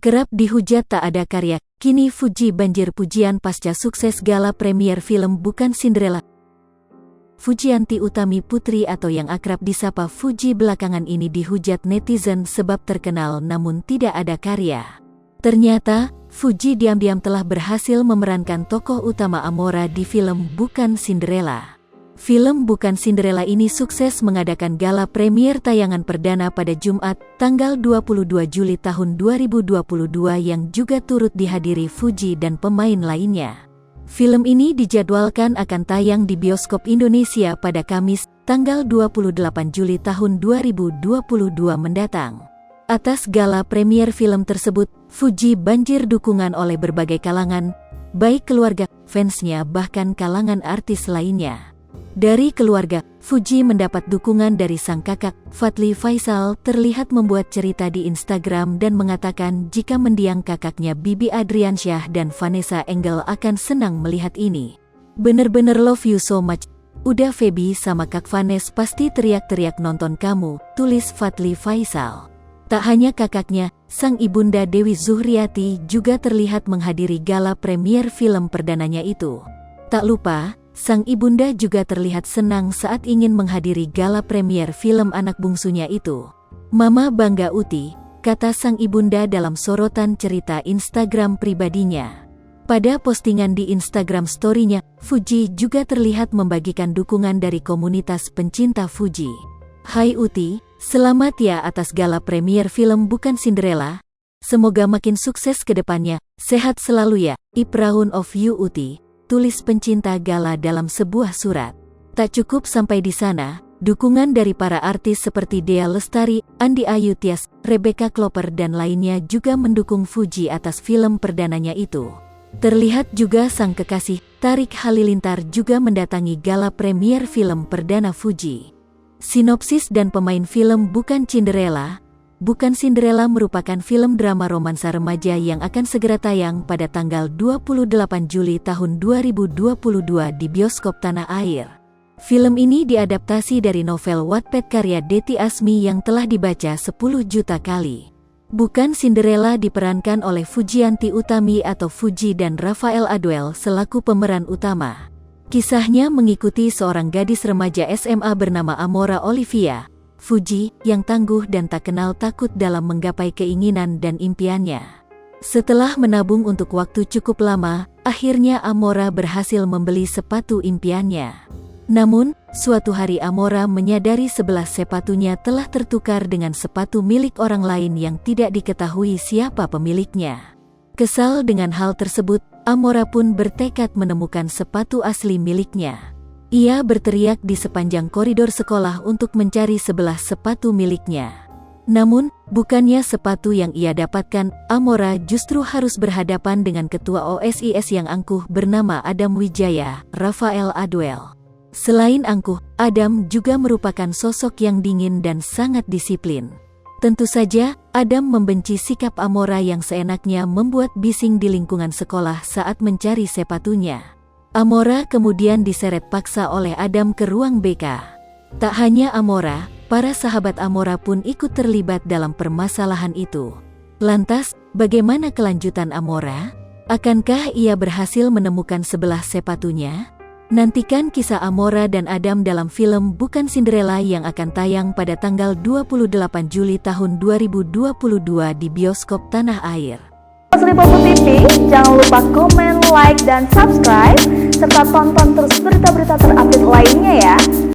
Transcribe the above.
Kerap dihujat tak ada karya, kini Fuji banjir pujian pasca sukses gala premier film Bukan Cinderella. Fujianti Utami Putri atau yang akrab disapa Fuji belakangan ini dihujat netizen sebab terkenal namun tidak ada karya. Ternyata, Fuji diam-diam telah berhasil memerankan tokoh utama Amora di film Bukan Cinderella. Film Bukan Cinderella ini sukses mengadakan gala premier tayangan perdana pada Jumat, tanggal 22 Juli tahun 2022 yang juga turut dihadiri Fuji dan pemain lainnya. Film ini dijadwalkan akan tayang di bioskop Indonesia pada Kamis, tanggal 28 Juli tahun 2022 mendatang. Atas gala premier film tersebut, Fuji banjir dukungan oleh berbagai kalangan, baik keluarga, fansnya bahkan kalangan artis lainnya. Dari keluarga, Fuji mendapat dukungan dari sang kakak, Fadly Faisal, terlihat membuat cerita di Instagram dan mengatakan jika mendiang kakaknya Bibi Adriansyah dan Vanessa Angel akan senang melihat ini. Bener-bener love you so much. Udah Feby sama Kak Vanes pasti teriak-teriak nonton kamu, tulis Fadly Faisal. Tak hanya kakaknya, sang ibunda Dewi Zuhriati juga terlihat menghadiri gala premier film perdananya itu. Tak lupa, sang ibunda juga terlihat senang saat ingin menghadiri gala premier film anak bungsunya itu. Mama bangga Uti, kata sang ibunda dalam sorotan cerita Instagram pribadinya. Pada postingan di Instagram story-nya, Fuji juga terlihat membagikan dukungan dari komunitas pencinta Fuji. Hai Uti, selamat ya atas gala premier film Bukan Cinderella. Semoga makin sukses ke depannya, sehat selalu ya, I proud of you Uti, tulis pencinta gala dalam sebuah surat. Tak cukup sampai di sana, dukungan dari para artis seperti Dea Lestari, Andi Ayu Tias, Rebecca Klopper dan lainnya juga mendukung Fuji atas film perdananya itu. Terlihat juga sang kekasih, Tarik Halilintar juga mendatangi gala premier film perdana Fuji. Sinopsis dan pemain film Bukan Cinderella. Bukan Cinderella merupakan film drama romansa remaja yang akan segera tayang pada tanggal 28 Juli tahun 2022 di bioskop tanah air. Film ini diadaptasi dari novel Wattpad karya Dety Asmi yang telah dibaca 10 juta kali. Bukan Cinderella diperankan oleh Fujianti Utami atau Fuji dan Rafael Aduel selaku pemeran utama. Kisahnya mengikuti seorang gadis remaja SMA bernama Amora Olivia, Fuji, yang tangguh dan tak kenal takut dalam menggapai keinginan dan impiannya. Setelah menabung untuk waktu cukup lama, akhirnya Amora berhasil membeli sepatu impiannya. Namun, suatu hari Amora menyadari sebelah sepatunya telah tertukar dengan sepatu milik orang lain yang tidak diketahui siapa pemiliknya. Kesal dengan hal tersebut, Amora pun bertekad menemukan sepatu asli miliknya. Ia berteriak di sepanjang koridor sekolah untuk mencari sebelah sepatu miliknya. Namun, bukannya sepatu yang ia dapatkan, Amora justru harus berhadapan dengan ketua OSIS yang angkuh bernama Adam Wijaya, Rafael Aduel. Selain angkuh, Adam juga merupakan sosok yang dingin dan sangat disiplin. Tentu saja, Adam membenci sikap Amora yang seenaknya membuat bising di lingkungan sekolah saat mencari sepatunya. Amora kemudian diseret paksa oleh Adam ke ruang BK. Tak hanya Amora, para sahabat Amora pun ikut terlibat dalam permasalahan itu. Lantas, bagaimana kelanjutan Amora? Akankah ia berhasil menemukan sebelah sepatunya? Nantikan kisah Amora dan Adam dalam film Bukan Cinderella yang akan tayang pada tanggal 28 Juli tahun 2022 di bioskop tanah air. Lipopo TV, jangan lupa komen, like, dan subscribe, serta tonton terus berita-berita terupdate lainnya ya.